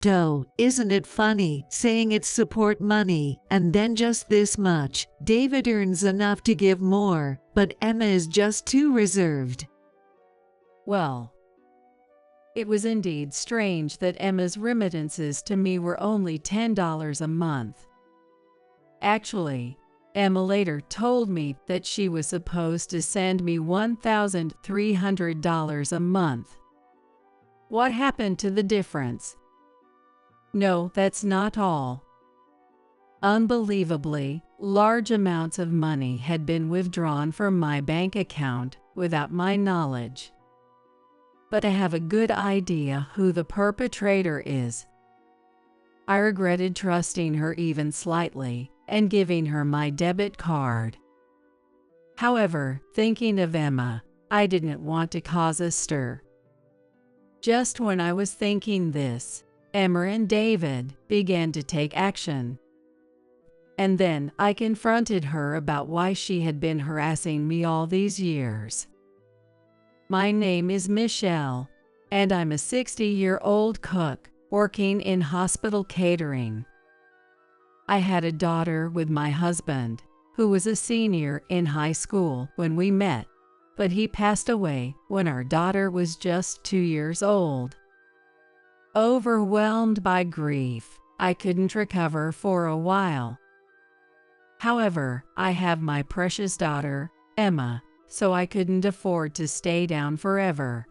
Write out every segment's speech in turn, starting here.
Dough, isn't it funny, saying it's support money, and then just this much. David earns enough to give more, but Emma is just too reserved. Well, it was indeed strange that Emma's remittances to me were only $10 a month. Actually, Emma later told me that she was supposed to send me $1,300 a month. What happened to the difference? No, that's not all. Unbelievably, large amounts of money had been withdrawn from my bank account without my knowledge. But I have a good idea who the perpetrator is. I regretted trusting her even slightly and giving her my debit card. However, thinking of Emma, I didn't want to cause a stir. Just when I was thinking this, Emma and David began to take action. And then I confronted her about why she had been harassing me all these years. My name is Michelle, and I'm a 60-year-old cook working in hospital catering. I had a daughter with my husband, who was a senior in high school when we met, but he passed away when our daughter was just 2 years old. Overwhelmed by grief, I couldn't recover for a while. However, I have my precious daughter, Emma, so I couldn't afford to stay down forever.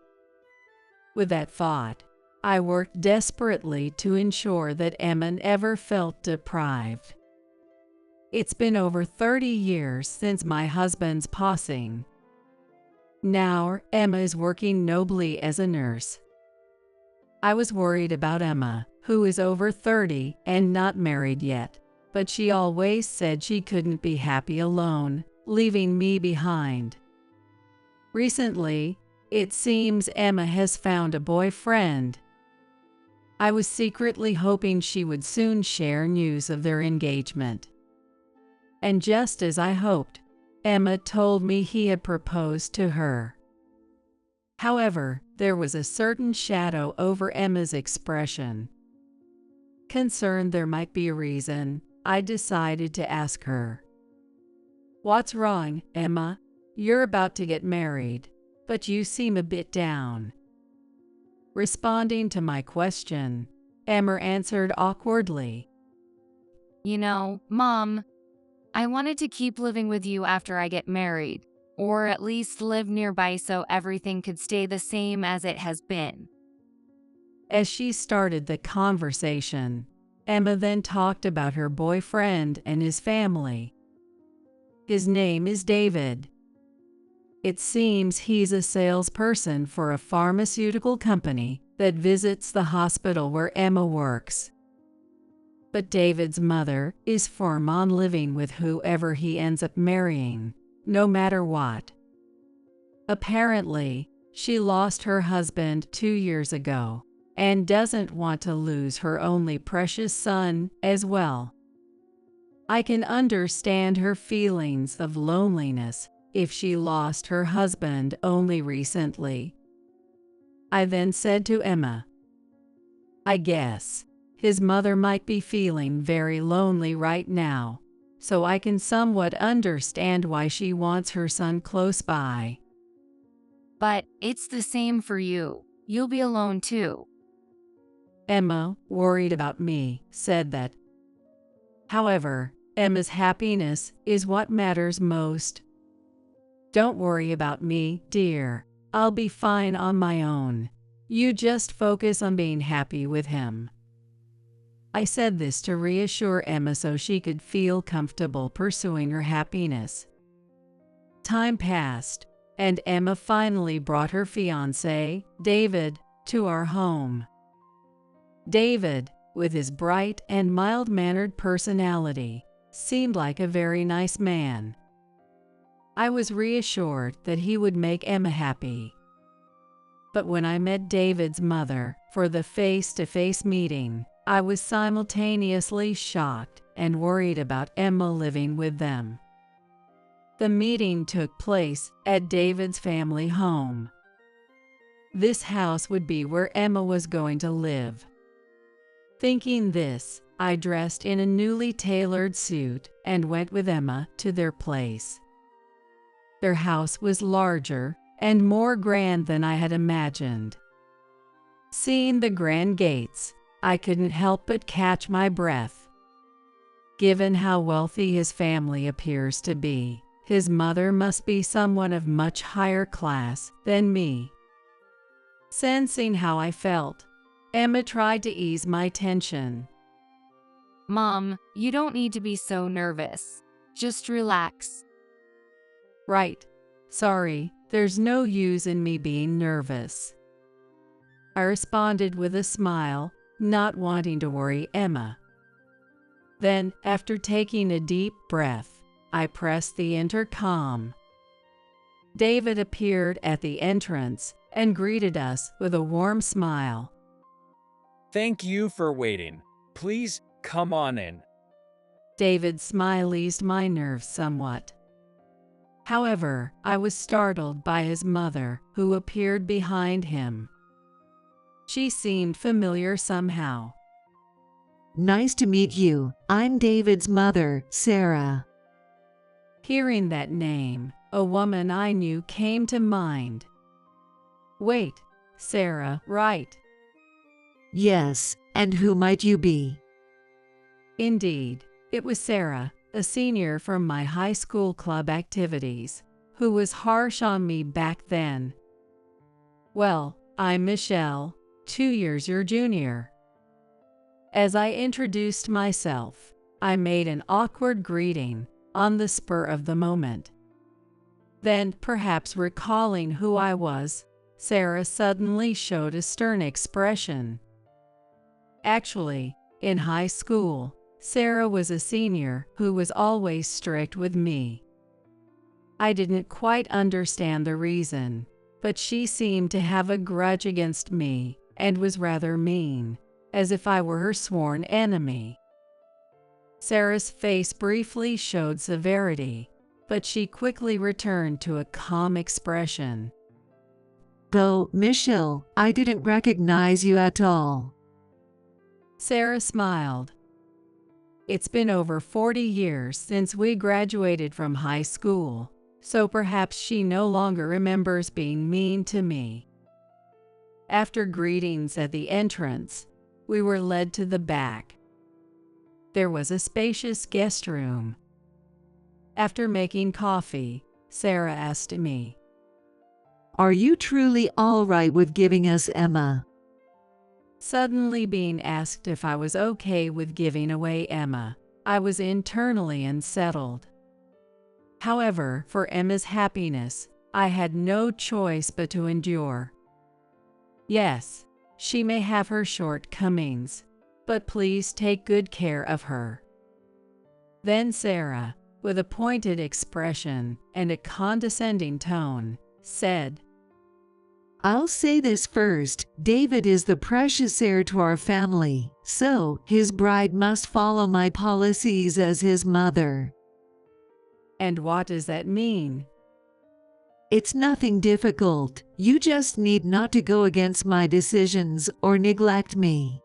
With that thought, I worked desperately to ensure that Emma never felt deprived. It's been over 30 years since my husband's passing. Now, Emma is working nobly as a nurse. I was worried about Emma, who is over 30 and not married yet, but she always said she couldn't be happy alone, leaving me behind. Recently, it seems Emma has found a boyfriend. I was secretly hoping she would soon share news of their engagement. And just as I hoped, Emma told me he had proposed to her. However, there was a certain shadow over Emma's expression. Concerned there might be a reason, I decided to ask her. "What's wrong, Emma? You're about to get married, but you seem a bit down." Responding to my question, Emma answered awkwardly. Mom, I wanted to keep living with you after I get married, or at least live nearby so everything could stay the same as it has been. As she started the conversation, Emma then talked about her boyfriend and his family. His name is David. It seems he's a salesperson for a pharmaceutical company that visits the hospital where Emma works. But David's mother is firm on living with whoever he ends up marrying, no matter what. Apparently, she lost her husband 2 years ago and doesn't want to lose her only precious son as well. I can understand her feelings of loneliness if she lost her husband only recently. I then said to Emma, "I guess his mother might be feeling very lonely right now, so I can somewhat understand why she wants her son close by." But it's the same for you. You'll be alone too. Emma, worried about me, said that. However, Emma's happiness is what matters most. "Don't worry about me, dear. I'll be fine on my own. You just focus on being happy with him." I said this to reassure Emma so she could feel comfortable pursuing her happiness. Time passed, and Emma finally brought her fiancé, David, to our home. David, with his bright and mild-mannered personality, seemed like a very nice man. I was reassured that he would make Emma happy. But when I met David's mother for the face-to-face meeting, I was simultaneously shocked and worried about Emma living with them. The meeting took place at David's family home. This house would be where Emma was going to live. Thinking this, I dressed in a newly tailored suit and went with Emma to their place. Their house was larger and more grand than I had imagined. Seeing the grand gates, I couldn't help but catch my breath. Given how wealthy his family appears to be, his mother must be someone of much higher class than me. Sensing how I felt, Emma tried to ease my tension. Mom, you don't need to be so nervous. Just relax. Right. Sorry, there's no use in me being nervous. I responded with a smile, not wanting to worry Emma. Then, after taking a deep breath, I pressed the intercom. David appeared at the entrance and greeted us with a warm smile. Thank you for waiting. Please come on in. David's smile eased my nerves somewhat. However, I was startled by his mother, who appeared behind him. She seemed familiar somehow. Nice to meet you. I'm David's mother, Sarah. Hearing that name, a woman I knew came to mind. Wait, Sarah, right? Yes, and who might you be? Indeed, it was Sarah, a senior from my high school club activities, who was harsh on me back then. Well, I'm Michelle, 2 years your junior. As I introduced myself, I made an awkward greeting on the spur of the moment. Then, perhaps recalling who I was, Sarah suddenly showed a stern expression. Actually, in high school, Sarah was a senior who was always strict with me. I didn't quite understand the reason, but she seemed to have a grudge against me and was rather mean, as if I were her sworn enemy. Sarah's face briefly showed severity, but she quickly returned to a calm expression. Go, Michelle, I didn't recognize you at all. Sarah smiled. It's been over 40 years since we graduated from high school, so perhaps she no longer remembers being mean to me. After greetings at the entrance, we were led to the back. There was a spacious guest room. After making coffee, Sarah asked me, Are you truly all right with giving us Emma? Suddenly being asked if I was okay with giving away Emma, I was internally unsettled. However, for Emma's happiness, I had no choice but to endure. Yes, she may have her shortcomings, but please take good care of her. Then Sarah, with a pointed expression and a condescending tone, said, I'll say this first, David is the precious heir to our family, so his bride must follow my policies as his mother. And what does that mean? It's nothing difficult, you just need not to go against my decisions or neglect me.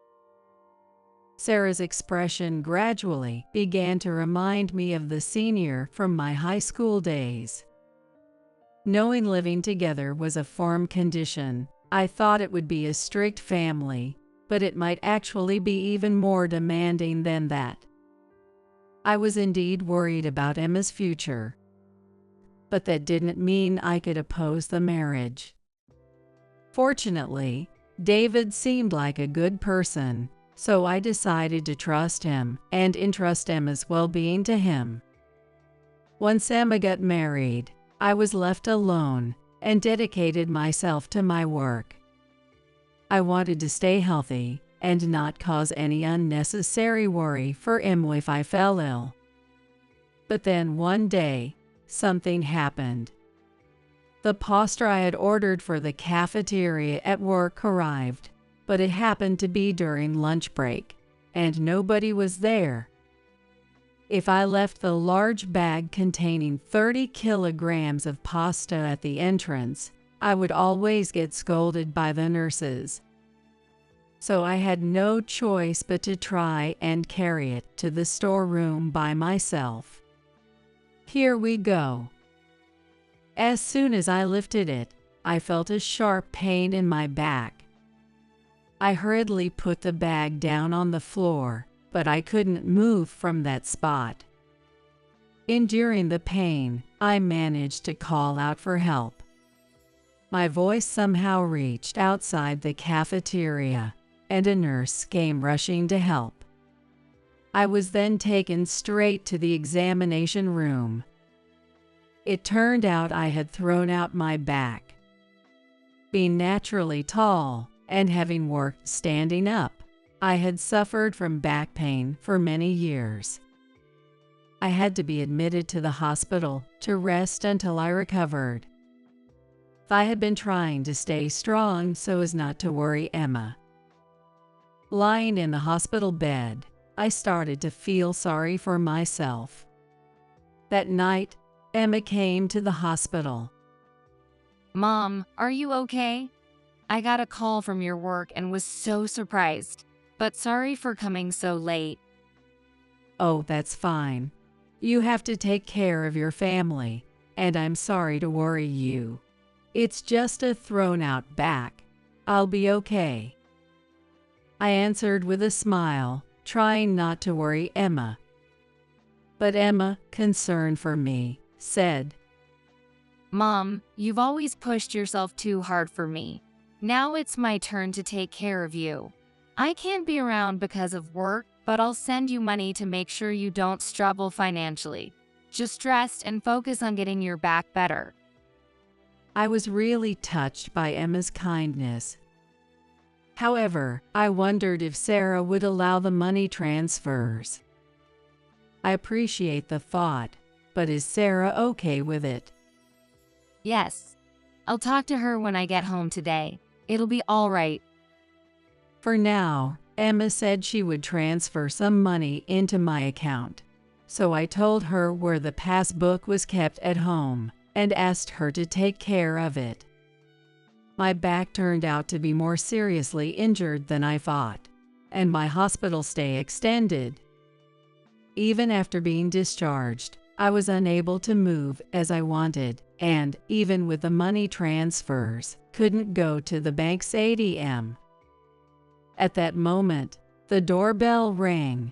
Sarah's expression gradually began to remind me of the senior from my high school days. Knowing living together was a firm condition, I thought it would be a strict family, but it might actually be even more demanding than that. I was indeed worried about Emma's future, but that didn't mean I could oppose the marriage. Fortunately, David seemed like a good person, so I decided to trust him and entrust Emma's well-being to him. Once Emma got married, I was left alone and dedicated myself to my work. I wanted to stay healthy and not cause any unnecessary worry for Emma if I fell ill. But then one day, something happened. The pasta I had ordered for the cafeteria at work arrived, but it happened to be during lunch break, and nobody was there. If I left the large bag containing 30 kilograms of pasta at the entrance, I would always get scolded by the nurses. so I had no choice but to try and carry it to the storeroom by myself. Here we go. As soon as I lifted it, I felt a sharp pain in my back. I hurriedly put the bag down on the floor, but I couldn't move from that spot. Enduring the pain, I managed to call out for help. My voice somehow reached outside the cafeteria, and a nurse came rushing to help. I was then taken straight to the examination room. It turned out I had thrown out my back. Being naturally tall and having worked standing up, I had suffered from back pain for many years. I had to be admitted to the hospital to rest until I recovered. I had been trying to stay strong so as not to worry Emma. Lying in the hospital bed, I started to feel sorry for myself. That night, Emma came to the hospital. Mom, are you okay? I got a call from your work and was so surprised, but sorry for coming so late. Oh, that's fine. You have to take care of your family, and I'm sorry to worry you. It's just a thrown-out back. I'll be okay. I answered with a smile, trying not to worry Emma. But Emma, concerned for me, said, Mom, you've always pushed yourself too hard for me. Now it's my turn to take care of you. I can't be around because of work, but I'll send you money to make sure you don't struggle financially. Just rest and focus on getting your back better. I was really touched by Emma's kindness. However, I wondered if Sarah would allow the money transfers. I appreciate the thought, but is Sarah okay with it? Yes. I'll talk to her when I get home today. It'll be all right. For now, Emma said she would transfer some money into my account, so I told her where the passbook was kept at home and asked her to take care of it. My back turned out to be more seriously injured than I thought, and my hospital stay extended. Even after being discharged, I was unable to move as I wanted, and even with the money transfers, couldn't go to the bank's ATM. At that moment, the doorbell rang.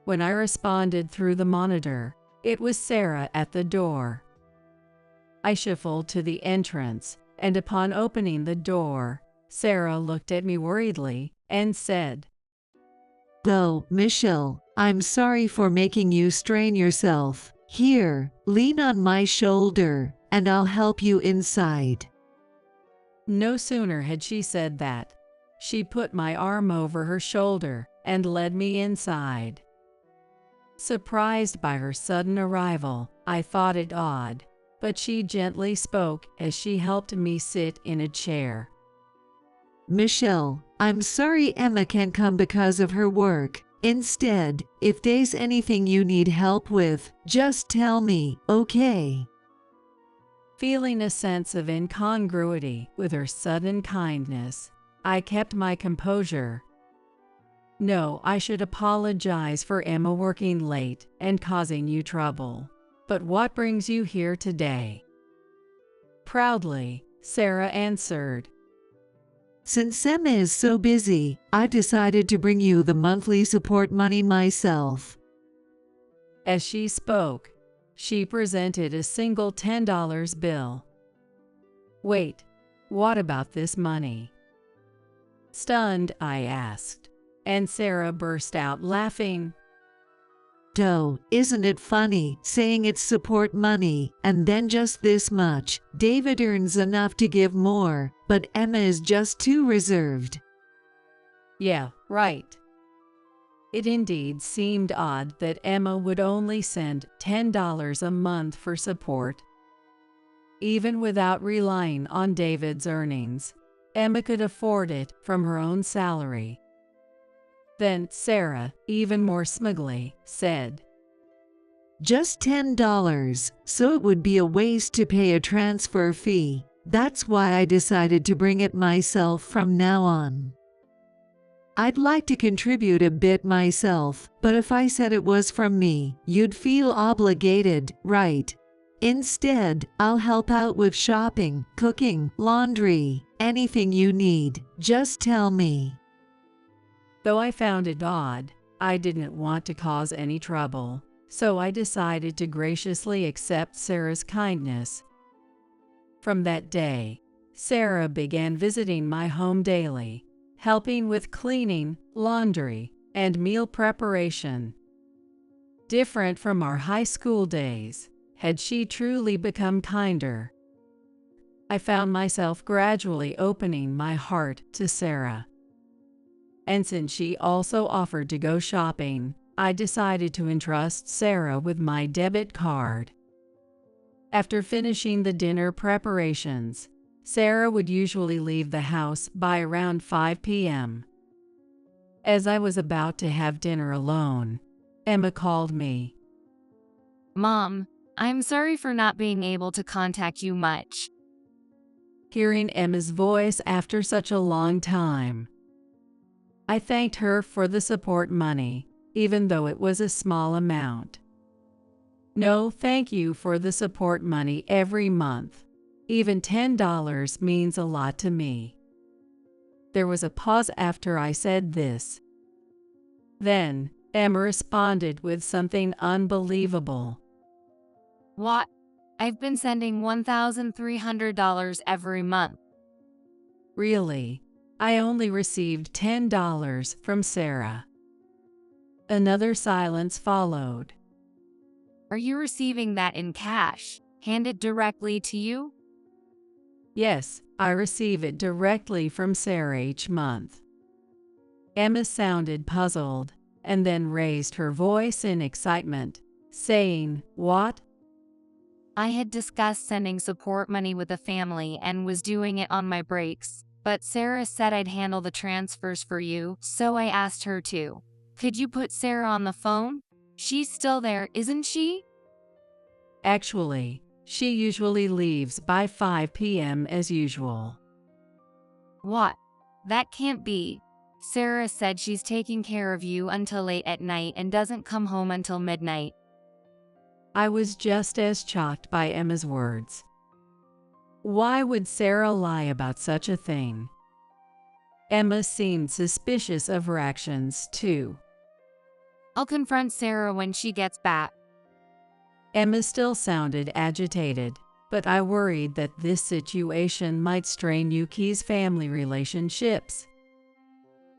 When I responded through the monitor, it was Sarah at the door. I shuffled to the entrance, and upon opening the door, Sarah looked at me worriedly and said, "Oh, Michelle, I'm sorry for making you strain yourself. Here, lean on my shoulder, and I'll help you inside." No sooner had she said that, she put my arm over her shoulder and led me inside. Surprised by her sudden arrival, I thought it odd, but she gently spoke as she helped me sit in a chair. "Michelle, I'm sorry Emma can't come because of her work. Instead, if there's anything you need help with, just tell me, okay?" Feeling a sense of incongruity with her sudden kindness, I kept my composure. No, I should apologize for Emma working late and causing you trouble. But what brings you here today? Proudly, Sarah answered, "Since Emma is so busy, I decided to bring you the monthly support money myself." As she spoke, she presented a single $10 bill. Wait, what about this money? Stunned, I asked, and Sarah burst out laughing. "Oh, isn't it funny, saying it's support money, and then just this much. David earns enough to give more, but Emma is just too reserved." Yeah, right. It indeed seemed odd that Emma would only send $10 a month for support. Even without relying on David's earnings, Emma could afford it from her own salary. Then Sarah, even more smugly, said, "Just $10, so it would be a waste to pay a transfer fee. That's why I decided to bring it myself from now on." I'd like to contribute a bit myself, but if I said it was from me, you'd feel obligated, right? Instead, I'll help out with shopping, cooking, laundry, anything you need. Just tell me." Though I found it odd, I didn't want to cause any trouble, so I decided to graciously accept Sarah's kindness. From that day, Sarah began visiting my home daily, helping with cleaning, laundry, and meal preparation. Different from our high school days, had she truly become kinder. I found myself gradually opening my heart to Sarah. And since she also offered to go shopping, I decided to entrust Sarah with my debit card. After finishing the dinner preparations, Sarah would usually leave the house by around 5 p.m. As I was about to have dinner alone, Emma called me. Mom, I'm sorry for not being able to contact you much. Hearing Emma's voice after such a long time, I thanked her for the support money, even though it was a small amount. No, thank you for the support money every month. Even $10 means a lot to me. There was a pause after I said this. Then, Emma responded with something unbelievable. What? I've been sending $1,300 every month. Really? I only received $10 from Sarah. Another silence followed. Are you receiving that in cash, handed directly to you? Yes, I receive it directly from Sarah each month. Emma sounded puzzled, and then raised her voice in excitement, saying, "What?" I had discussed sending support money with the family and was doing it on my breaks, but Sarah said I'd handle the transfers for you, so I asked her to. Could you put Sarah on the phone? She's still there, isn't she? Actually, she usually leaves by 5 p.m. as usual. What? That can't be. Sarah said she's taking care of you until late at night and doesn't come home until midnight. I was just as shocked by Emma's words. Why would Sarah lie about such a thing? Emma seemed suspicious of her actions, too. I'll confront Sarah when she gets back. Emma still sounded agitated, but I worried that this situation might strain Yuki's family relationships.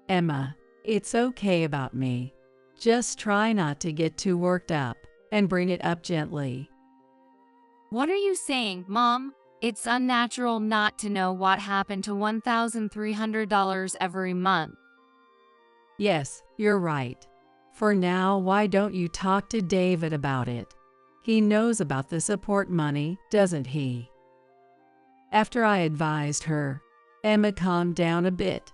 Emma, it's okay about me. Just try not to get too worked up, and bring it up gently. What are you saying, Mom? It's unnatural not to know what happened to $1,300 every month. Yes, you're right. For now, why don't you talk to David about it? He knows about the support money, doesn't he? After I advised her, Emma calmed down a bit.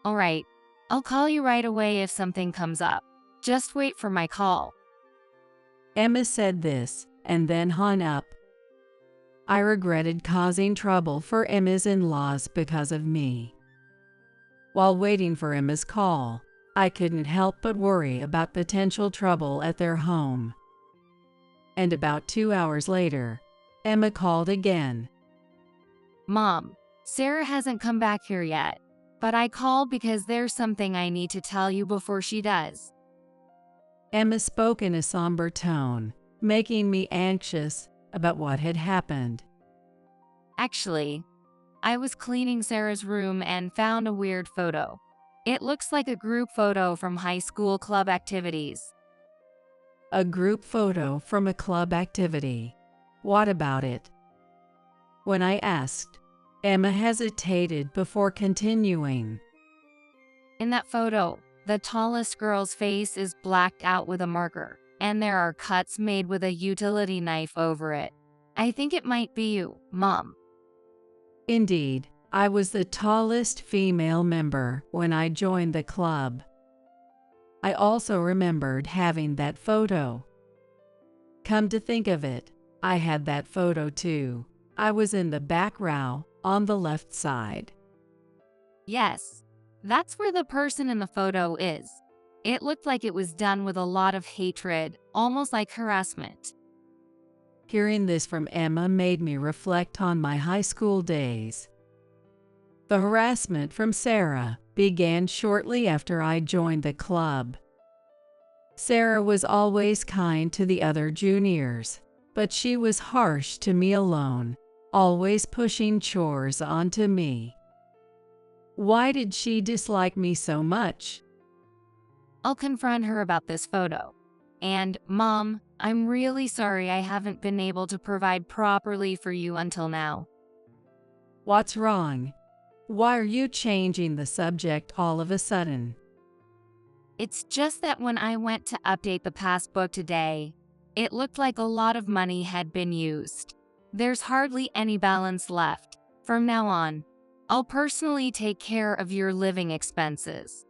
All right, I'll call you right away if something comes up. Just wait for my call. Emma said this, and then hung up. I regretted causing trouble for Emma's in-laws because of me. While waiting for Emma's call, I couldn't help but worry about potential trouble at their home. And about 2 hours later, Emma called again. Mom, Sarah hasn't come back here yet, but I called because there's something I need to tell you before she does. Emma spoke in a somber tone, making me anxious about what had happened. Actually, I was cleaning Sarah's room and found a weird photo. It looks like a group photo from high school club activities. A group photo from a club activity. What about it? When I asked, Emma hesitated before continuing. In that photo, the tallest girl's face is blacked out with a marker, and there are cuts made with a utility knife over it. I think it might be you, Mom. Indeed, I was the tallest female member when I joined the club. I also remembered having that photo. Come to think of it, I had that photo too. I was in the back row, on the left side. Yes, That's where the person in the photo is. It looked like it was done with a lot of hatred, almost like harassment. Hearing this from Emma made me reflect on my high school days. The harassment from Sarah began shortly after I joined the club. Sarah was always kind to the other juniors, but she was harsh to me alone, always pushing chores onto me. Why did she dislike me so much? I'll confront her about this photo. And, Mom, I'm really sorry I haven't been able to provide properly for you until now. What's wrong? Why are you changing the subject all of a sudden? It's just that when I went to update the passbook today, it looked like a lot of money had been used. There's hardly any balance left. From now on, I'll personally take care of your living expenses.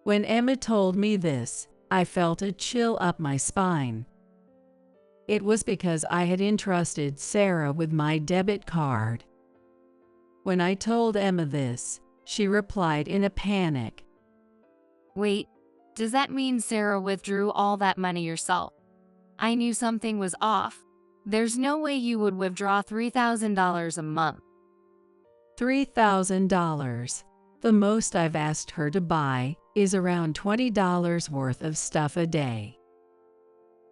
When Emma told me this, I felt a chill up my spine. It was because I had entrusted Sarah with my debit card. When I told Emma this, she replied in a panic. Wait, does that mean Sarah withdrew all that money yourself? I knew something was off. There's no way you would withdraw $3,000 a month. $3,000. The most I've asked her to buy is around $20 worth of stuff a day.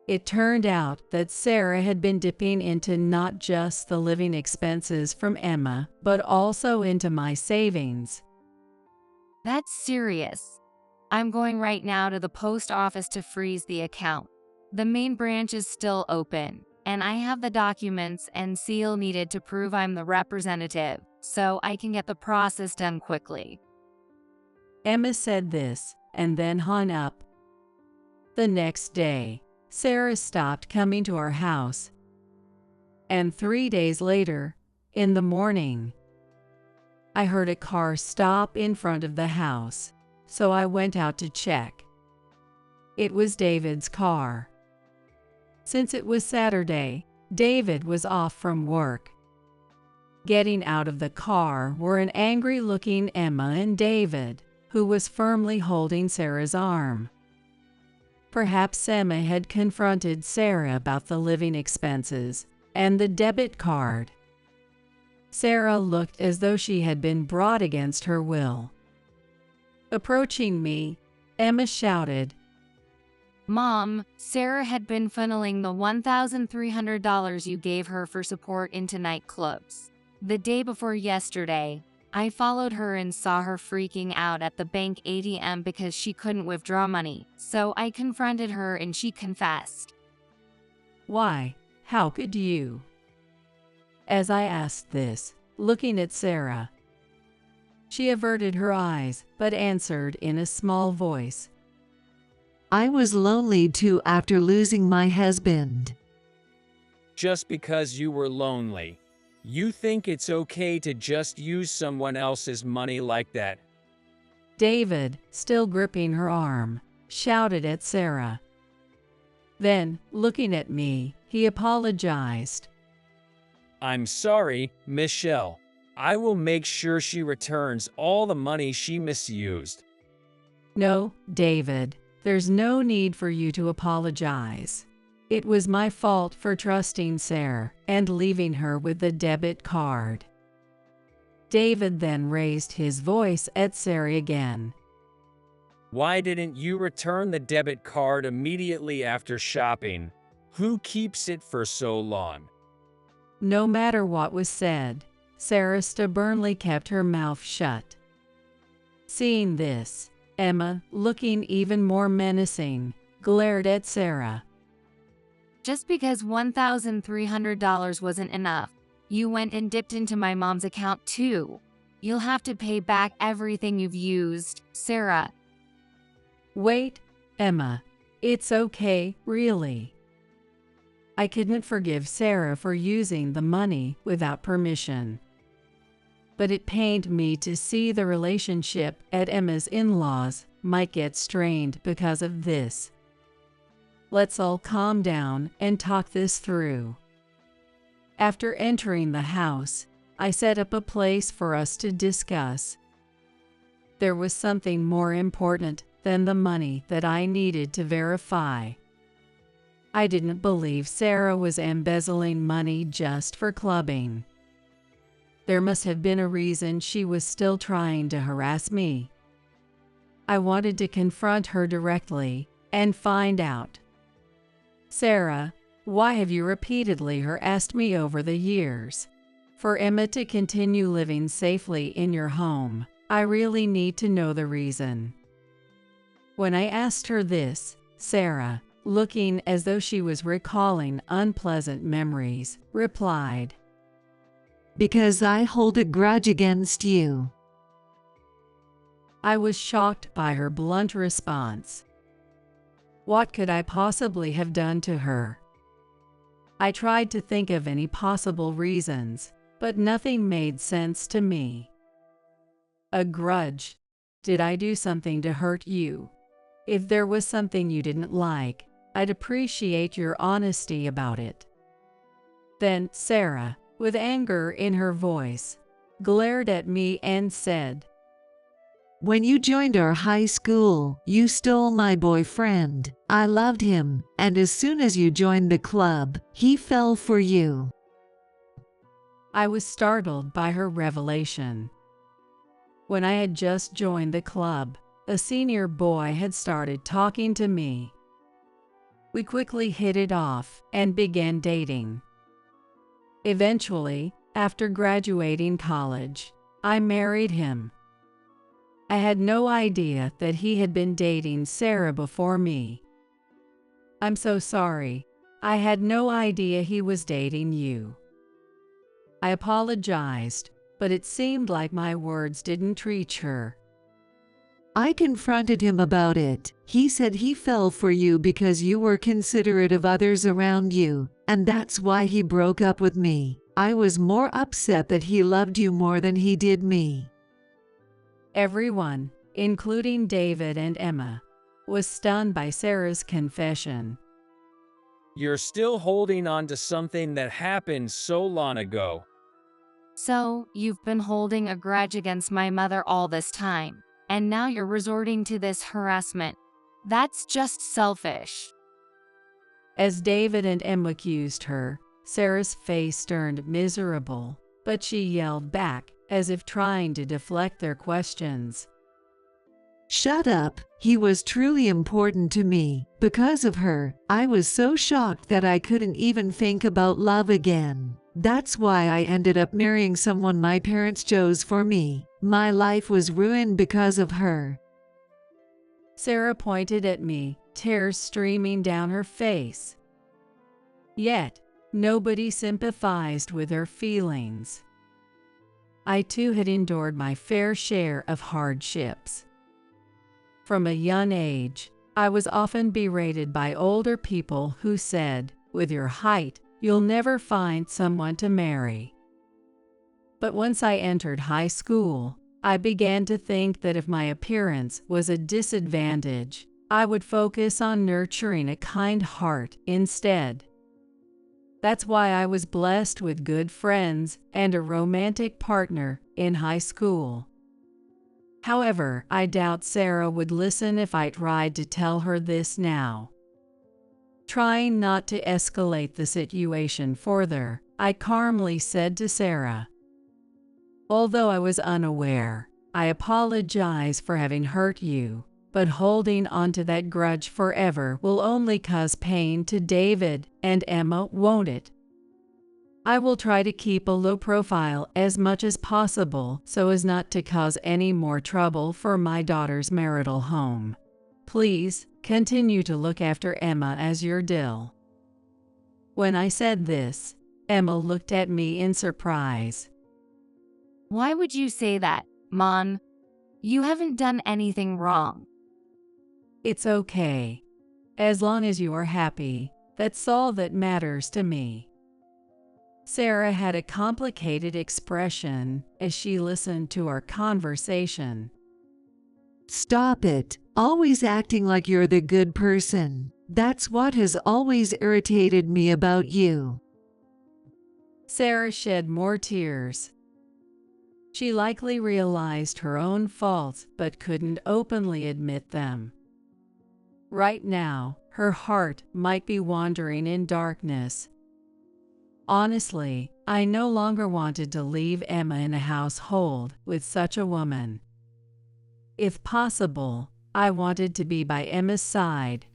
It turned out that Sarah had been dipping into not just the living expenses from Emma, but also into my savings. That's serious. I'm going right now to the post office to freeze the account. The main branch is still open, and I have the documents and seal needed to prove I'm the representative, so I can get the process done quickly. Emma said this, and then hung up. The next day, Sarah stopped coming to our house. And 3 days later, in the morning, I heard a car stop in front of the house, so I went out to check. It was David's car. Since it was Saturday, David was off from work. Getting out of the car were an angry-looking Emma and David, who was firmly holding Sarah's arm. Perhaps Emma had confronted Sarah about the living expenses and the debit card. Sarah looked as though she had been brought against her will. Approaching me, Emma shouted, Mom, Sarah had been funneling the $1,300 you gave her for support into nightclubs. The day before yesterday, I followed her and saw her freaking out at the bank ATM because she couldn't withdraw money, so I confronted her and she confessed. Why? How could you? As I asked this, looking at Sarah, she averted her eyes but answered in a small voice. I was lonely too after losing my husband. Just because you were lonely, you think it's okay to just use someone else's money like that? David, still gripping her arm, shouted at Sarah. Then, looking at me, he apologized. I'm sorry, Michelle. I will make sure she returns all the money she misused. No, David, there's no need for you to apologize. It was my fault for trusting Sarah and leaving her with the debit card. David then raised his voice at Sarah again. Why didn't you return the debit card immediately after shopping? Who keeps it for so long? No matter what was said, Sarah stubbornly kept her mouth shut. Seeing this, Emma, looking even more menacing, glared at Sarah. Just because $1,300 wasn't enough, you went and dipped into my mom's account too. You'll have to pay back everything you've used, Sarah. Wait, Emma. It's okay, really. I couldn't forgive Sarah for using the money without permission. But it pained me to see the relationship at Emma's in-laws might get strained because of this. Let's all calm down and talk this through. After entering the house, I set up a place for us to discuss. there was something more important than the money that I needed to verify. I didn't believe Sarah was embezzling money just for clubbing. There must have been a reason she was still trying to harass me. I wanted to confront her directly and find out. Sarah, why have you repeatedly harassed me over the years? For Emma to continue living safely in your home, I really need to know the reason. When I asked her this, Sarah, looking as though she was recalling unpleasant memories, replied, "Because I hold a grudge against you." I was shocked by her blunt response. What could I possibly have done to her? I tried to think of any possible reasons, but nothing made sense to me. A grudge? Did I do something to hurt you? If there was something you didn't like, I'd appreciate your honesty about it. Then Sarah, with anger in her voice, glared at me and said, "When you joined our high school, you stole my boyfriend. I loved him, and as soon as you joined the club, he fell for you." I was startled by her revelation. When I had just joined the club, a senior boy had started talking to me. We quickly hit it off and began dating. Eventually, after graduating college, I married him. I had no idea that he had been dating Sarah before me. I'm so sorry. I had no idea he was dating you. I apologized, but it seemed like my words didn't reach her. I confronted him about it. He said he fell for you because you were considerate of others around you, and that's why he broke up with me. I was more upset that he loved you more than he did me. Everyone, including David and Emma, was stunned by Sarah's confession. You're still holding on to something that happened so long ago. So, you've been holding a grudge against my mother all this time, and now you're resorting to this harassment. That's just selfish. As David and Emma accused her, Sarah's face turned miserable, but she yelled back, as if trying to deflect their questions. "Shut up. He was truly important to me. Because of her, I was so shocked that I couldn't even think about love again. That's why I ended up marrying someone my parents chose for me. My life was ruined because of her." Sarah pointed at me, tears streaming down her face. Yet, nobody sympathized with her feelings. I too had endured my fair share of hardships. From a young age, I was often berated by older people who said, "With your height, you'll never find someone to marry." But once I entered high school, I began to think that if my appearance was a disadvantage, I would focus on nurturing a kind heart instead. That's why I was blessed with good friends and a romantic partner in high school. However, I doubt Sarah would listen if I tried to tell her this now. Trying not to escalate the situation further, I calmly said to Sarah, "Although I was unaware, I apologize for having hurt you, but holding on to that grudge forever will only cause pain to David and Emma, won't it? I will try to keep a low profile as much as possible so as not to cause any more trouble for my daughter's marital home. Please continue to look after Emma as your dill." When I said this, Emma looked at me in surprise. Why would you say that, Mom? You haven't done anything wrong. It's okay. As long as you are happy, that's all that matters to me. Sarah had a complicated expression as she listened to our conversation. "Stop it. Always acting like you're the good person. That's what has always irritated me about you." Sarah shed more tears. She likely realized her own faults but couldn't openly admit them. Right now, her heart might be wandering in darkness. Honestly, I no longer wanted to leave Emma in a household with such a woman. If possible, I wanted to be by Emma's side.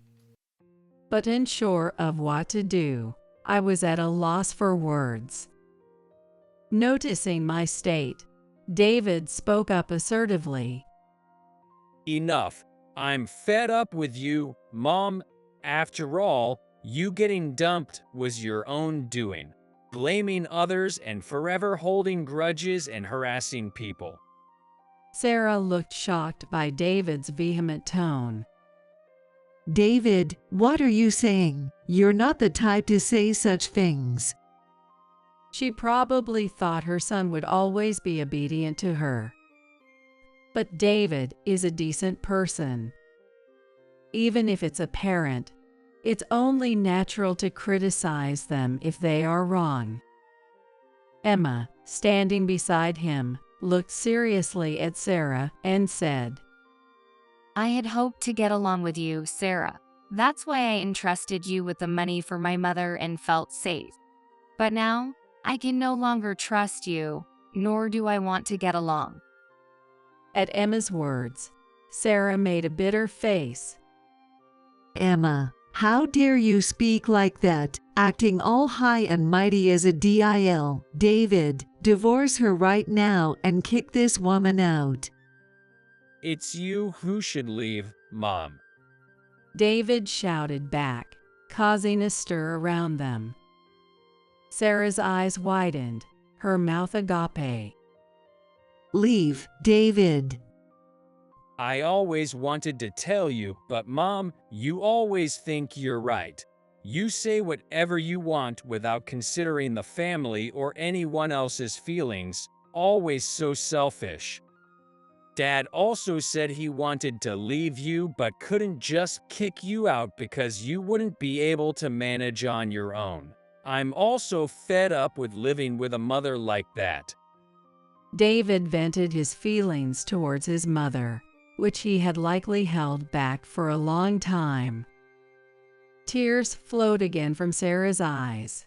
But unsure of what to do, I was at a loss for words. Noticing my state, David spoke up assertively. Enough. I'm fed up with you, Mom. After all, you getting dumped was your own doing. Blaming others and forever holding grudges and harassing people. Sarah looked shocked by David's vehement tone. David, what are you saying? You're not the type to say such things. She probably thought her son would always be obedient to her. But David is a decent person. Even if it's a parent, it's only natural to criticize them if they are wrong. Emma, standing beside him, looked seriously at Sarah and said, I had hoped to get along with you, Sarah. That's why I entrusted you with the money for my mother and felt safe. But now, I can no longer trust you, nor do I want to get along. At Emma's words, Sarah made a bitter face. Emma, how dare you speak like that, acting all high and mighty as a DIL. David, divorce her right now and kick this woman out. It's you who should leave, Mom. David shouted back, causing a stir around them. Sarah's eyes widened, her mouth agape. Leave, David. I always wanted to tell you, but Mom, you always think you're right. You say whatever you want without considering the family or anyone else's feelings, always so selfish. Dad also said he wanted to leave you but couldn't just kick you out because you wouldn't be able to manage on your own. I'm also fed up with living with a mother like that. David vented his feelings towards his mother, which he had likely held back for a long time. Tears flowed again from Sarah's eyes.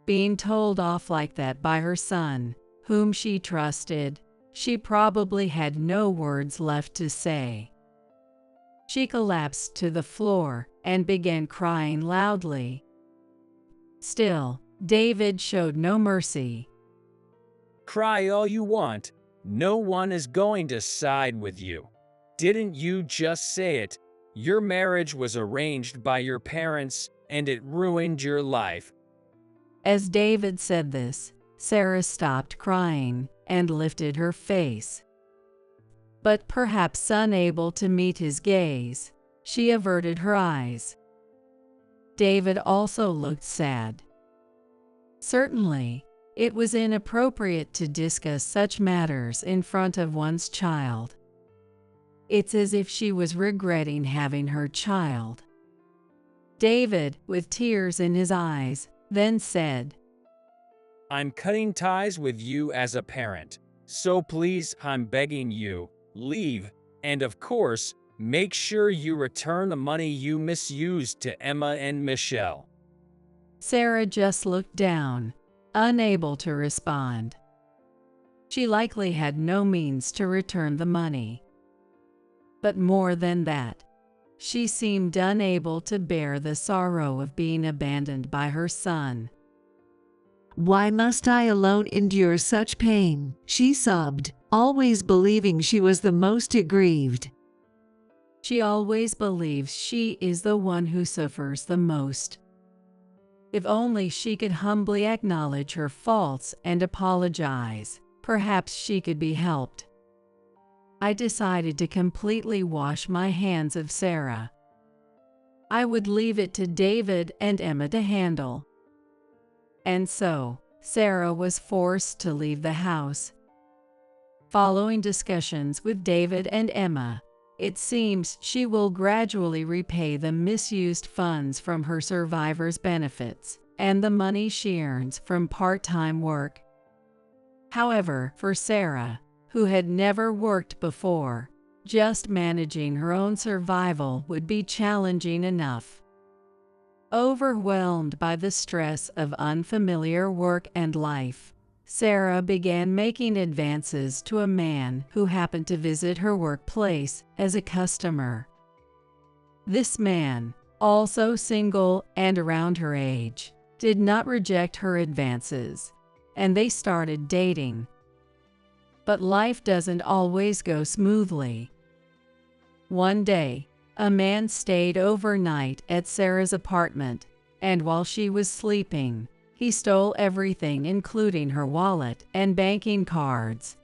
Being told off like that by her son, whom she trusted, she probably had no words left to say. She collapsed to the floor and began crying loudly. Still, David showed no mercy. Cry all you want. No one is going to side with you. Didn't you just say it? Your marriage was arranged by your parents, and it ruined your life. As David said this, Sarah stopped crying and lifted her face. But perhaps unable to meet his gaze, she averted her eyes. David also looked sad. Certainly, it was inappropriate to discuss such matters in front of one's child. It's as if she was regretting having her child. David, with tears in his eyes, then said, I'm cutting ties with you as a parent. So please, I'm begging you, leave. And of course, make sure you return the money you misused to Emma and Michelle. Sarah just looked down, unable to respond. She likely had no means to return the money. But more than that, she seemed unable to bear the sorrow of being abandoned by her son. Why must I alone endure such pain? She sobbed, always believing she was the most aggrieved. She always believes she is the one who suffers the most. If only she could humbly acknowledge her faults and apologize, perhaps she could be helped. I decided to completely wash my hands of Sarah. I would leave it to David and Emma to handle. And so, Sarah was forced to leave the house. Following discussions with David and Emma, it seems she will gradually repay the misused funds from her survivor's benefits and the money she earns from part-time work. However, for Sarah, who had never worked before, just managing her own survival would be challenging enough. Overwhelmed by the stress of unfamiliar work and life, Sarah began making advances to a man who happened to visit her workplace as a customer. This man, also single and around her age, did not reject her advances, and they started dating. But life doesn't always go smoothly. One day, a man stayed overnight at Sarah's apartment, and while she was sleeping, he stole everything including her wallet and banking cards.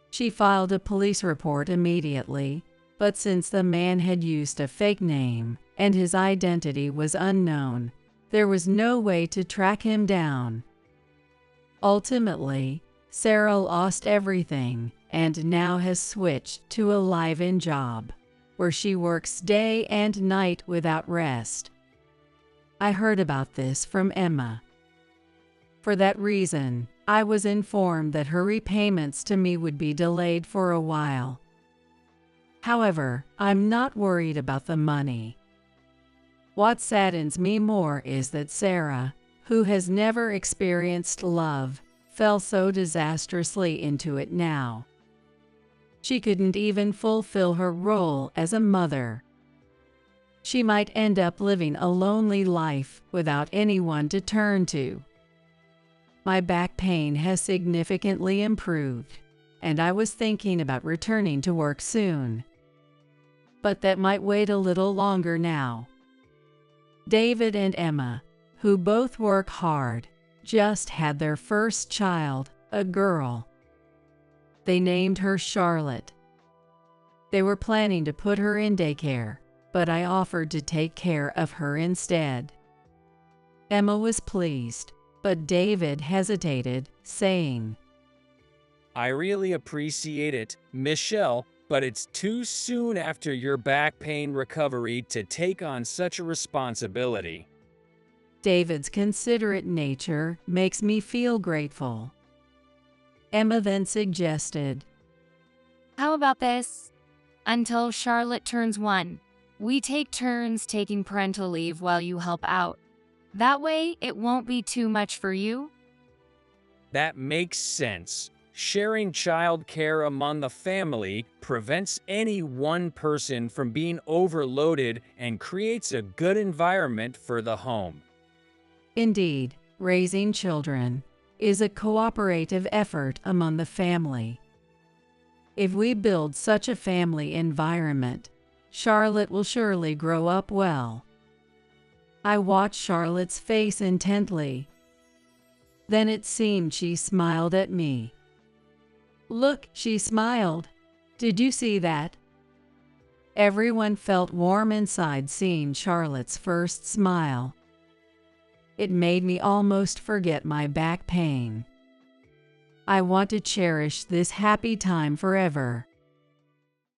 She filed a police report immediately, but since the man had used a fake name and his identity was unknown, there was no way to track him down. Ultimately, Sarah lost everything and now has switched to a live-in job, where she works day and night without rest. I heard about this from Emma. For that reason, I was informed that her repayments to me would be delayed for a while. However, I'm not worried about the money. What saddens me more is that Sarah, who has never experienced love, fell so disastrously into it now. She couldn't even fulfill her role as a mother. She might end up living a lonely life without anyone to turn to. My back pain has significantly improved, and I was thinking about returning to work soon. But that might wait a little longer now. David and Emma, who both work hard, just had their first child, a girl. They named her Charlotte. They were planning to put her in daycare, but I offered to take care of her instead. Emma was pleased, but David hesitated, saying, I really appreciate it, Michelle, but it's too soon after your back pain recovery to take on such a responsibility. David's considerate nature makes me feel grateful. Emma then suggested, How about this? Until Charlotte turns 1, we take turns taking parental leave while you help out. That way, it won't be too much for you. That makes sense. Sharing childcare among the family prevents any one person from being overloaded and creates a good environment for the home. Indeed, raising children is a cooperative effort among the family. If we build such a family environment, Charlotte will surely grow up well. I watched Charlotte's face intently. Then it seemed she smiled at me. Look, she smiled. Did you see that? Everyone felt warm inside seeing Charlotte's first smile. It made me almost forget my back pain. I want to cherish this happy time forever.